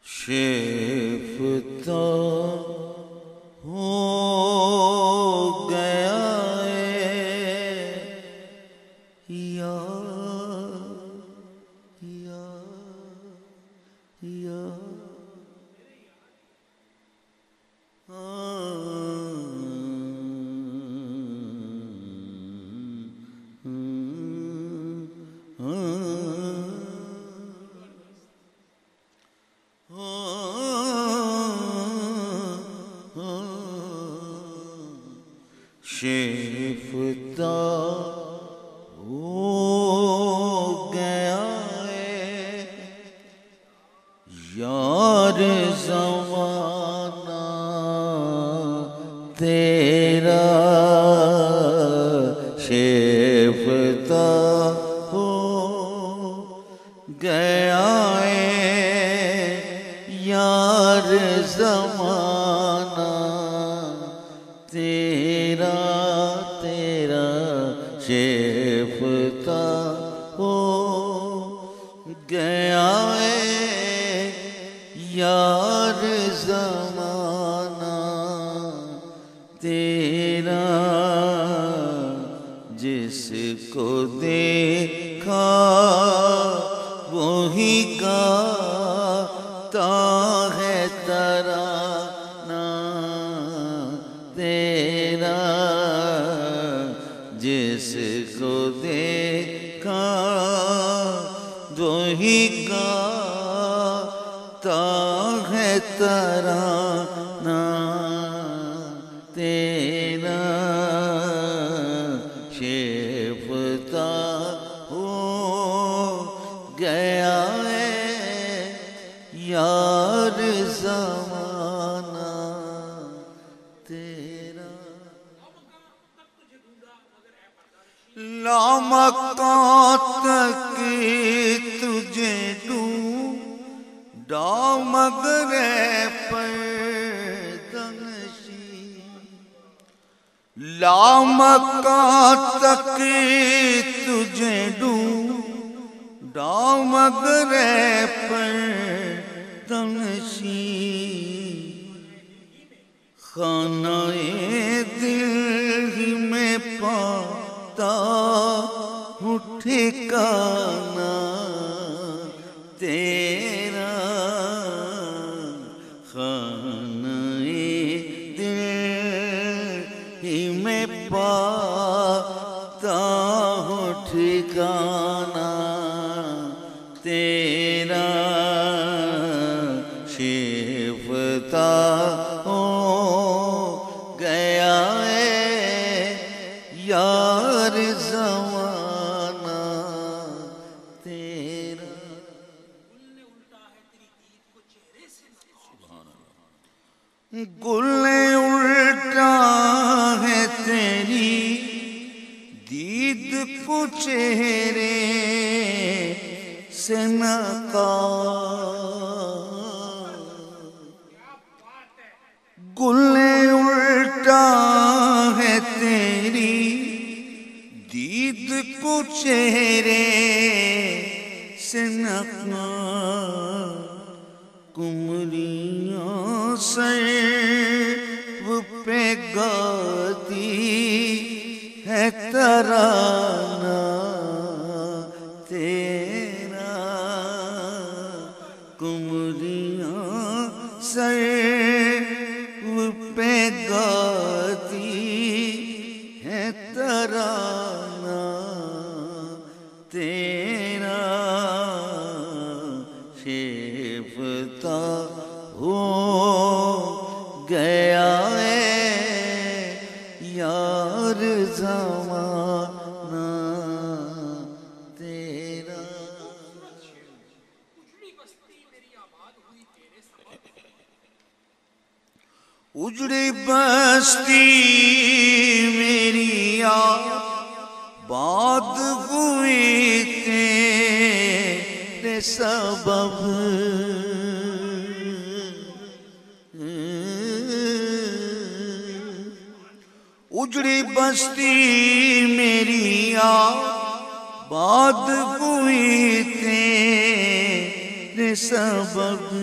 شیفتہ ہو گیا یا شیفتہ ہو گیا یار زمانہ تیرا شیفتہ ہو گیا یار زمانہ تیرا شیفتہ ہو گیا یار زمانہ تیرا جس کو دیکھا وہی گاتا ہے ترانہ تیرا جس کو دیکھا وہی گاتا ہے ترانہ تیرا شیفتہ ہو گیا یار زمانہ تیرا لامکان تک تجھے ڈھونڈا مگر پردنشی لامکان تک تجھے ڈھونڈا مگر پردنشی خانہ دل ہی میں پاتا ہوں ٹھکانہ تیرا خانہ دل ہی میں پاتا ہوں ٹھکانہ تیرا شیفتہ ہو گیا یار زمانہ تیرا گل الٹا ہے تیری دید کو چہرے سے نقاب گل الٹا ہے تیری دید کو چہرے سے نقاب کمریاں سر پہ گاتی ہے ترانہ تیرا کمریاں سر پہ گاتی ہے ترانہ تیرا شیفتہ ہو گیا یار زمانہ تیرا اجڑی بستی میری آباد ہوئی رے سبب اجڑی بستی میری آباد ہوئی تیرے سبب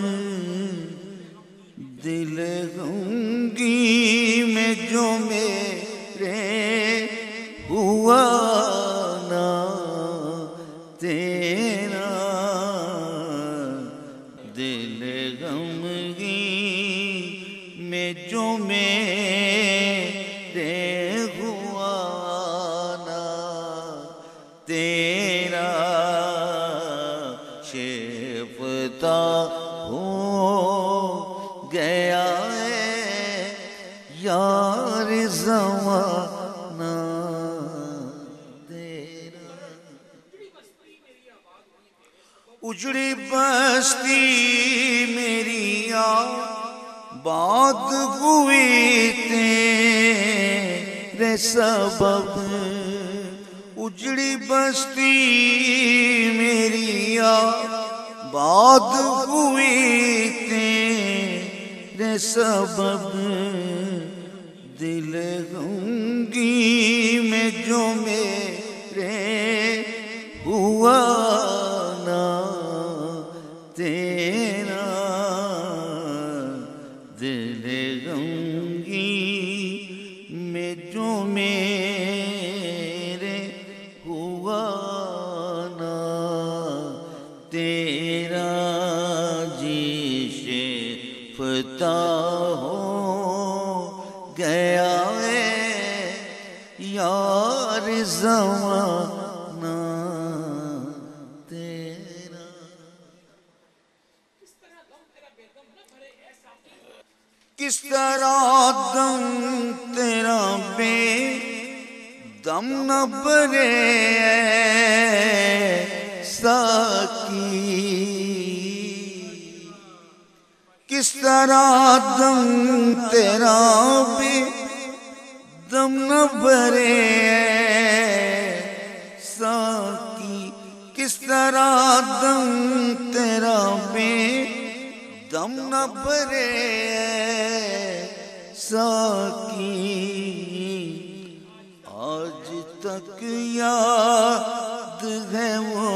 دل گنگی میں جو میرے ہوا نا تیرا دل غمگی میں جو میرے ہوا نا تیرا شیفتہ ہو گیا ہے یار زمانہ تیرا اجڑی بستی میری آباد ہوئی تیرے سبب اجڑی بستی میری آباد ہوئی تیرے سبب دل گنگی میں جو میرے ہوا نا تیرا دل گنگی میں جو میرے ہوا نا تیرا جی شیفتہ ہو گیا ہے یار زمانہ تیرا کس طرح دم تیرا بے دم نہ بھرے ساکی کس طرح دم تیرا بے دم نہ بھرے ساکی کس طرح دم تیرا بے دم نہ بھرے ساکی آج تک یاد ہے وہ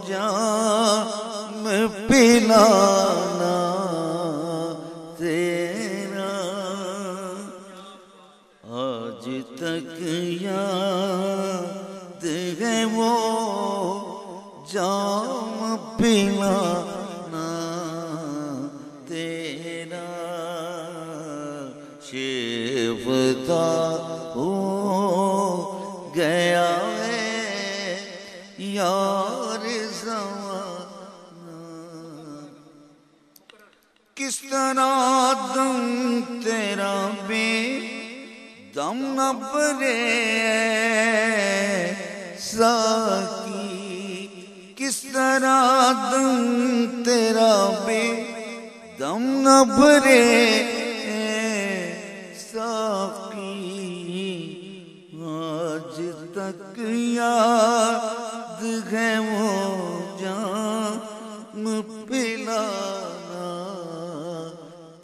جام پلانا تیرا آج تک یاد ہے وہ جام پلانا تیرا شیفتہ ہو گیا ہے یار زمانہ کس طرح دم تیرا بے دم نہ بھرے ساکی کس طرح دم تیرا بے دم نہ بھرے ساکی آج تک یاد ہے وہ جام پلانا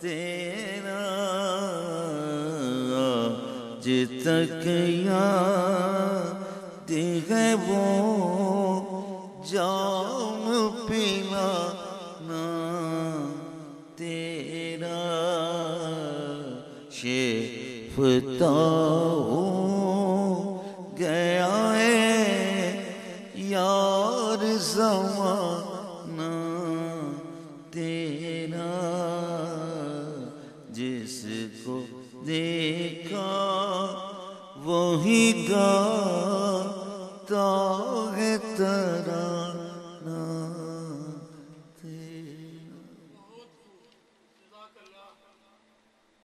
تیرا آج تک یاد ہے وہ جام پلانا تیرا شیفتہ ہو گیا ہے یار زمانہ تیرا جس کو دیکھا وہی گاتا ہے ترانہ